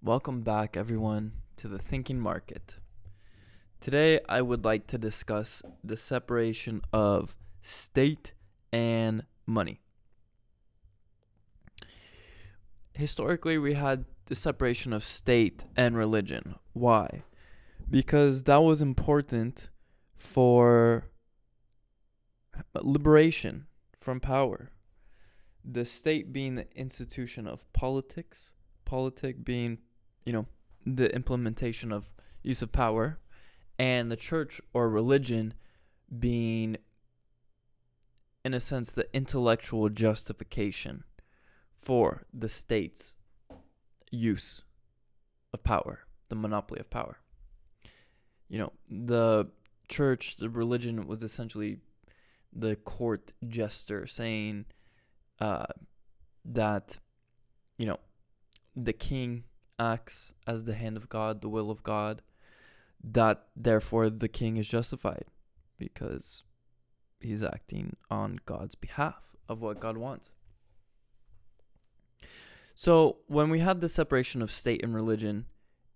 Welcome back, everyone, to the Thinking Market. Today, I would like to discuss the separation of state and money. Historically, we had the separation of state and religion. Why? Because that was important for liberation from power. The state being the institution of politics, politic being the implementation of use of power, and the church or religion being, in a sense, the intellectual justification for the state's use of power, the monopoly of power. The church, the religion was essentially the court jester saying that, the king acts as the hand of God, the will of God, that therefore the king is justified because he's acting on God's behalf of what God wants. So when we had the separation of state and religion,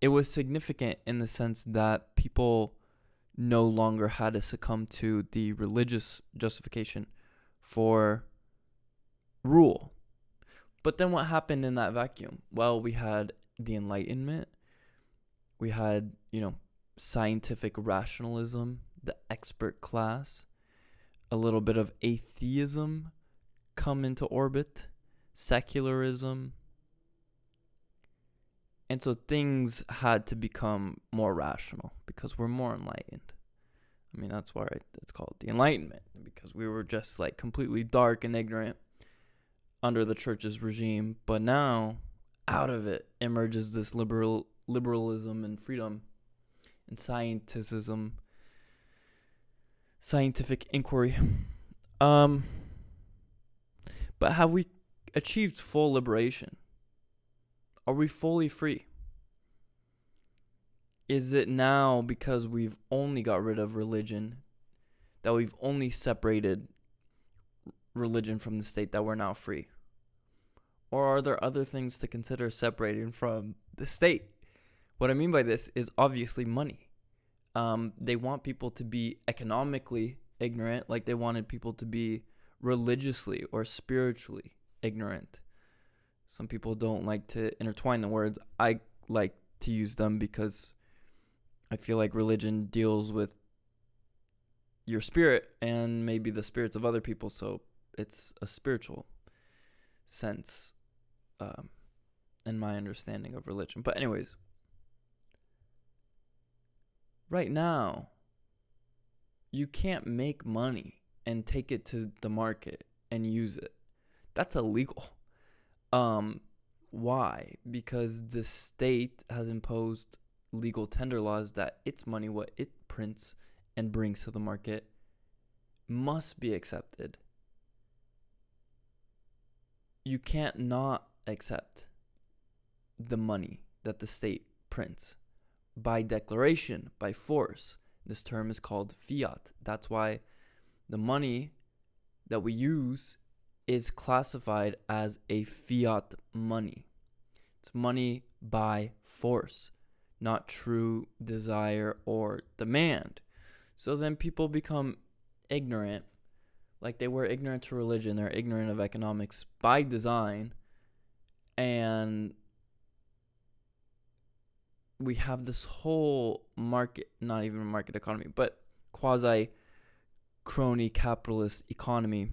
it was significant in the sense that people no longer had to succumb to the religious justification for rule. But then what happened in that vacuum? Well, we had the Enlightenment. We had, scientific rationalism, the expert class, a little bit of atheism come into orbit, secularism. And so things had to become more rational because we're more enlightened. That's why it's called the Enlightenment, because we were just completely dark and ignorant under the church's regime. But now, out of it emerges this liberalism and freedom and scientific inquiry. But have we achieved full liberation? Are we fully free? Is it now because we've only got rid of religion, that we've only separated religion from the state, that we're now free? Or are there other things to consider separating from the state? What I mean by this is obviously money. They want people to be economically ignorant, like they wanted people to be religiously or spiritually ignorant. Some people don't like to intertwine the words. I like to use them because I feel like religion deals with your spirit and maybe the spirits of other people, so it's a spiritual sense in my understanding of religion. But anyways, right now, you can't make money and take it to the market and use it. That's illegal. Why? Because the state has imposed legal tender laws that its money, what it prints and brings to the market, must be accepted. You can't not accept the money that the state prints by declaration, by force. This term is called fiat. That's why the money that we use is classified as a fiat money. It's money by force, not true desire or demand. So then people become ignorant, like they were ignorant to religion, they're ignorant of economics by design, and we have this whole market, not even a market economy, but quasi-crony capitalist economy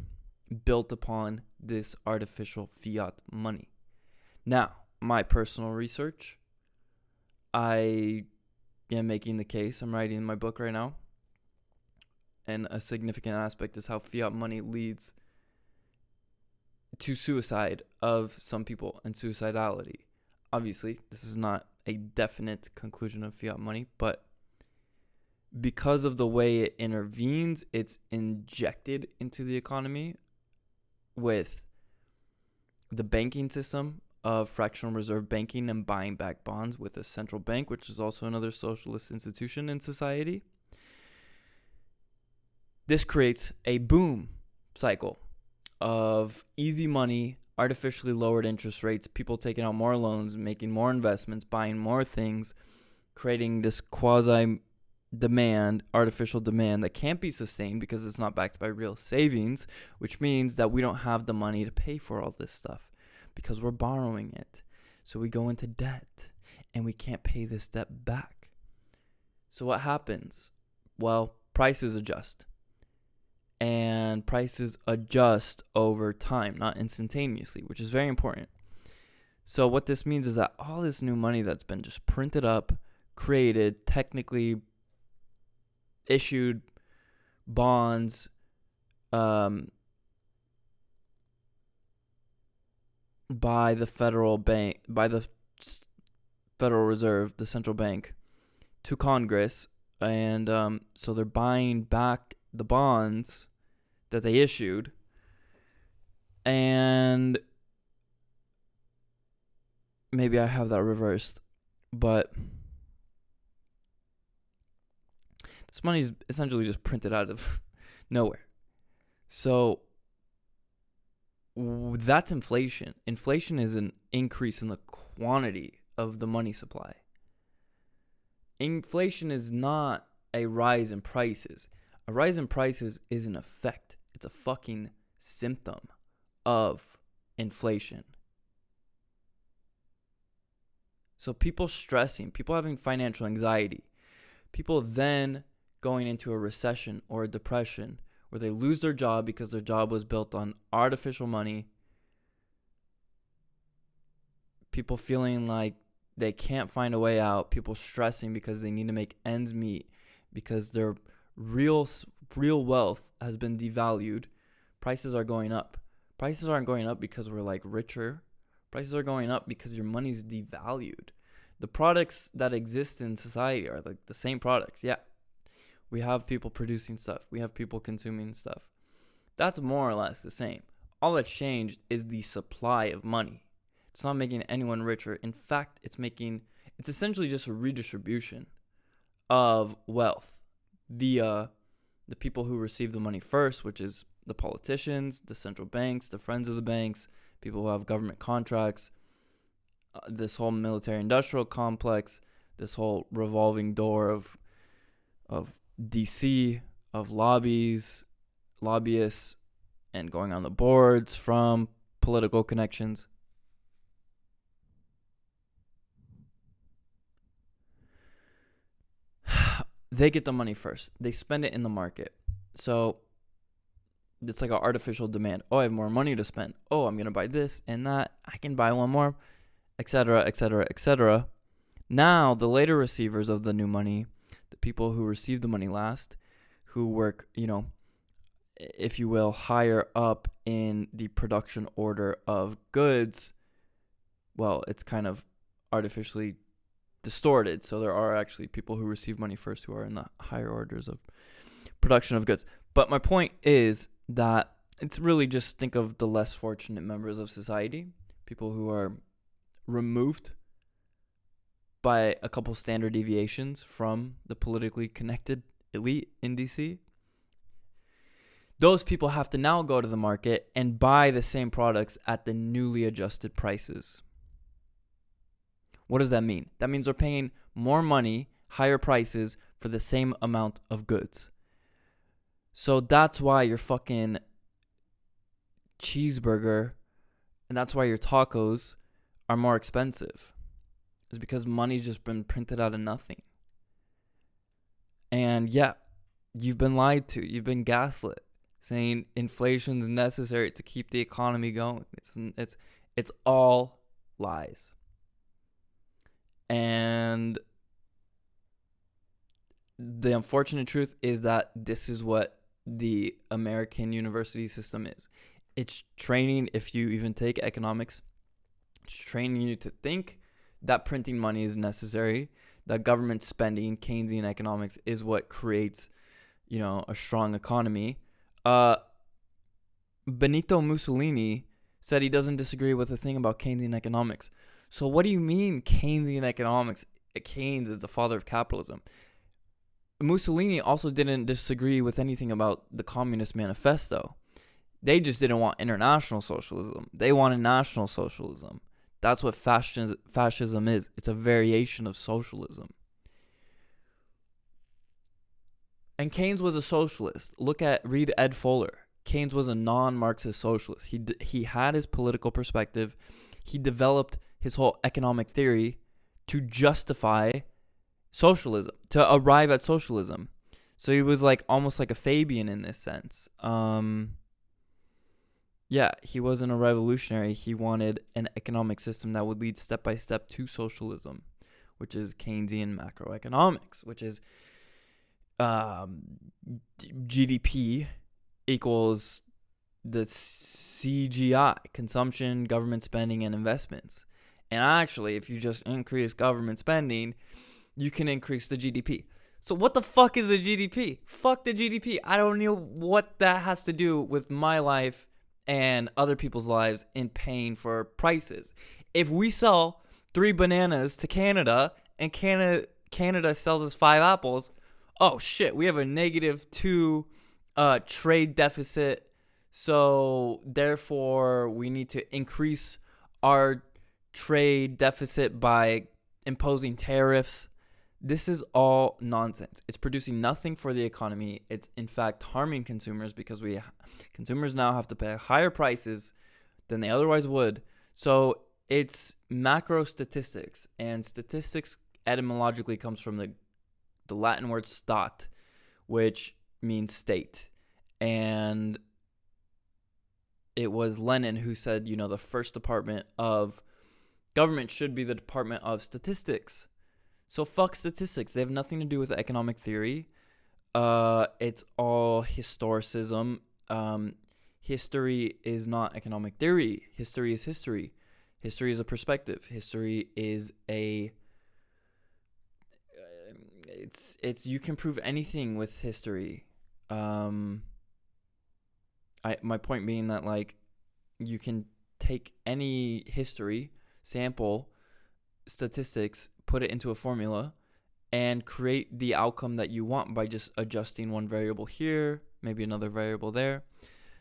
built upon this artificial fiat money. Now, my personal research, I am making the case, I'm writing my book right now, and a significant aspect is how fiat money leads to suicide of some people and suicidality. Obviously, this is not a definite conclusion of fiat money, but because of the way it intervenes, it's injected into the economy with the banking system of fractional reserve banking and buying back bonds with a central bank, which is also another socialist institution in society. This creates a boom cycle of easy money artificially lowered interest rates, people taking out more loans, making more investments, buying more things, creating this quasi demand, artificial demand that can't be sustained because it's not backed by real savings, which means that we don't have the money to pay for all this stuff because we're borrowing it. So we go into debt and we can't pay this debt back. So what happens? Well, prices adjust. And prices adjust over time, not instantaneously, which is very important. So what this means is that all this new money that's been just printed up, created, technically issued bonds, by the federal bank, by the Federal Reserve, the central bank, to Congress, and so they're buying back the bonds that they issued, and maybe I have that reversed, but this money is essentially just printed out of nowhere. So that's inflation. Inflation is an increase in the quantity of the money supply. Inflation is not a rise in prices. A rise in prices is an effect. It's a fucking symptom of inflation. So people stressing, people having financial anxiety, people then going into a recession or a depression where they lose their job because their job was built on artificial money, people feeling like they can't find a way out, people stressing because they need to make ends meet because their real wealth has been devalued. Prices are going up. Prices aren't going up because we're like richer. Prices are going up because your money's devalued. The products that exist in society are like the same products. Yeah. We have people producing stuff. We have people consuming stuff. That's more or less the same. All that's changed is the supply of money. It's not making anyone richer. In fact, it's essentially just a redistribution of wealth via the people who receive the money first, which is the politicians, the central banks, the friends of the banks, people who have government contracts, this whole military-industrial complex, this whole revolving door of DC, of lobbyists, and going on the boards from political connections. They get the money first. They spend it in the market. So it's like an artificial demand. Oh, I have more money to spend. Oh, I'm going to buy this and that. I can buy one more, etc., etc., etc. Now, the later receivers of the new money, the people who receive the money last, who work, if you will, higher up in the production order of goods, well, it's kind of artificially distorted. So there are actually people who receive money first who are in the higher orders of production of goods. But my point is that it's really just think of the less fortunate members of society, people who are removed by a couple standard deviations from the politically connected elite in DC. Those people have to now go to the market and buy the same products at the newly adjusted prices. What does that mean? That means they're paying more money, higher prices for the same amount of goods. So that's why your fucking cheeseburger and that's why your tacos are more expensive. It's because money's just been printed out of nothing. And yeah, you've been lied to. You've been gaslit, saying inflation's necessary to keep the economy going. It's all lies. And the unfortunate truth is that this is what the American university system is. It's training, if you even take economics, it's training you to think that printing money is necessary, that government spending, Keynesian economics, is what creates, a strong economy. Benito Mussolini said he doesn't disagree with a thing about Keynesian economics. So what do you mean Keynesian economics? Keynes is the father of capitalism. Mussolini also didn't disagree with anything about the Communist Manifesto. They just didn't want international socialism. They wanted national socialism. That's what fascism is. It's a variation of socialism. And Keynes was a socialist. Read Ed Fuller. Keynes was a non-Marxist socialist. He had his political perspective. He developed his whole economic theory to justify socialism, to arrive at socialism. So he was like almost like a Fabian in this sense. Yeah, he wasn't a revolutionary. He wanted an economic system that would lead step by step to socialism, which is Keynesian macroeconomics, which is GDP equals the CGI, consumption, government spending, and investments. And actually, if you just increase government spending, you can increase the GDP. So what the fuck is the GDP? Fuck the GDP. I don't know what that has to do with my life and other people's lives in paying for prices. If we sell 3 bananas to Canada and Canada sells us 5 apples, oh shit, we have a -2 trade deficit. So therefore, we need to increase our trade deficit by imposing tariffs. This is all nonsense. It's producing nothing for the economy. It's in fact harming consumers because consumers now have to pay higher prices than they otherwise would. So it's macro statistics, and statistics etymologically comes from the Latin word stat, which means state. And it was Lenin who said, the first department of government should be the Department of Statistics. So fuck statistics. They have nothing to do with economic theory. It's all historicism. History is not economic theory. History is history. History is a perspective. History is it's you can prove anything with history. My point being that like you can take any history, sample statistics, put it into a formula, and create the outcome that you want by just adjusting one variable here, maybe another variable there.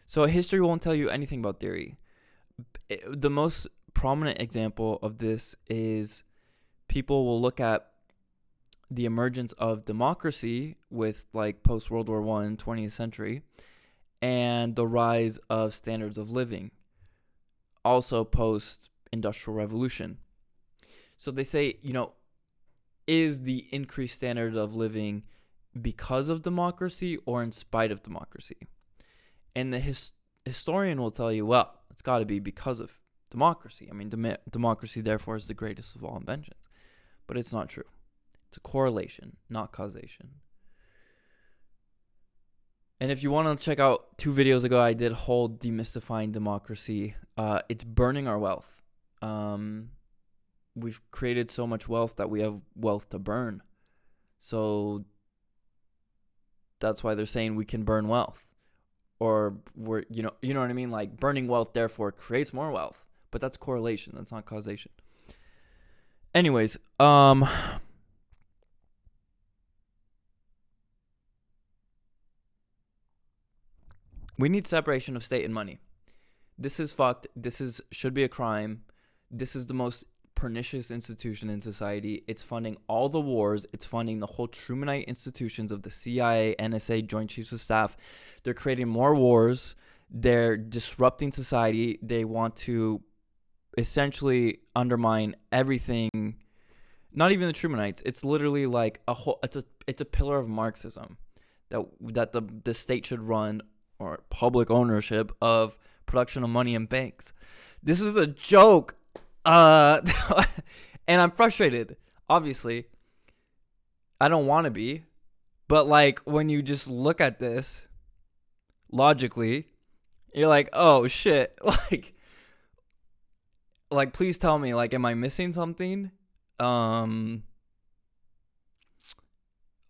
So history won't tell you anything about theory. The most prominent example of this is people will look at the emergence of democracy with like post-World War I, 20th century, and the rise of standards of living, also post-industrial revolution. So they say, is the increased standard of living because of democracy or in spite of democracy? And the historian will tell you, well, it's got to be because of democracy. I mean, democracy, therefore, is the greatest of all inventions. But it's not true. It's a correlation, not causation. And if you want to check out 2 videos ago, I did whole demystifying democracy. It's burning our wealth. We've created so much wealth that we have wealth to burn. So that's why they're saying we can burn wealth. Or we're, you know what I mean? Like burning wealth therefore creates more wealth. But that's correlation. That's not causation. Anyways, we need separation of state and money. This is fucked. Should be a crime. This is the most pernicious institution in society. It's funding all the wars. It's funding the whole Trumanite institutions of the CIA, NSA, Joint Chiefs of Staff. They're creating more wars. They're disrupting society. They want to essentially undermine everything. Not even the Trumanites. It's literally like it's a pillar of Marxism that the state should run, or public ownership of production of money in banks. This is a joke. And I'm frustrated. Obviously, I don't want to be, but like when you just look at this logically, you're like, oh shit, like please tell me, like, am I missing something? I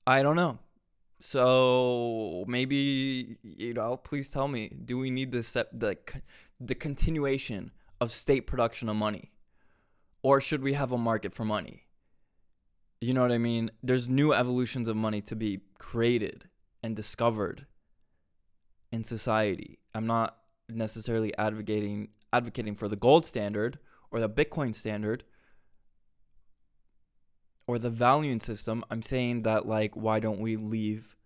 don't know. So maybe, please tell me, do we need the continuation of state production of money? Or should we have a market for money? You know what I mean? There's new evolutions of money to be created and discovered in society. I'm not necessarily advocating for the gold standard or the Bitcoin standard or the valuing system. I'm saying that, like, why don't we leave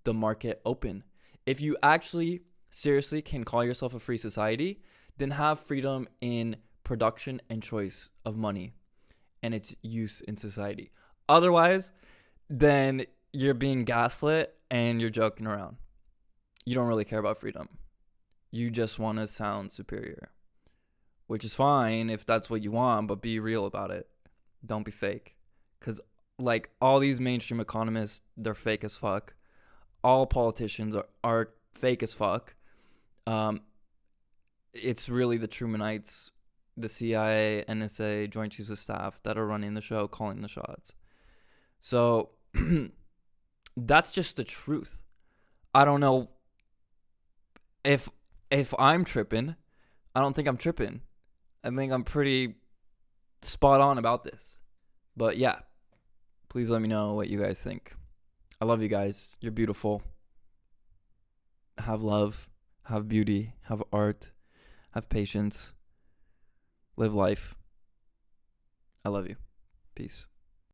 the market open? If you actually seriously can call yourself a free society, then have freedom in production and choice of money and its use in society. Otherwise, then you're being gaslit and you're joking around. You don't really care about freedom. You just want to sound superior, which is fine if that's what you want, but be real about it. Don't be fake. Because, like, all these mainstream economists, they're fake as fuck. All politicians are fake as fuck. It's really the Trumanites, the CIA, NSA, Joint Chiefs of Staff that are running the show, calling the shots. So that's just the truth. I don't know if I'm tripping. I don't think I'm tripping. I think I'm pretty spot on about this. But yeah, please let me know what you guys think. I love you guys. You're beautiful. Have love, have beauty, have art, have patience, live life. I love you. Peace.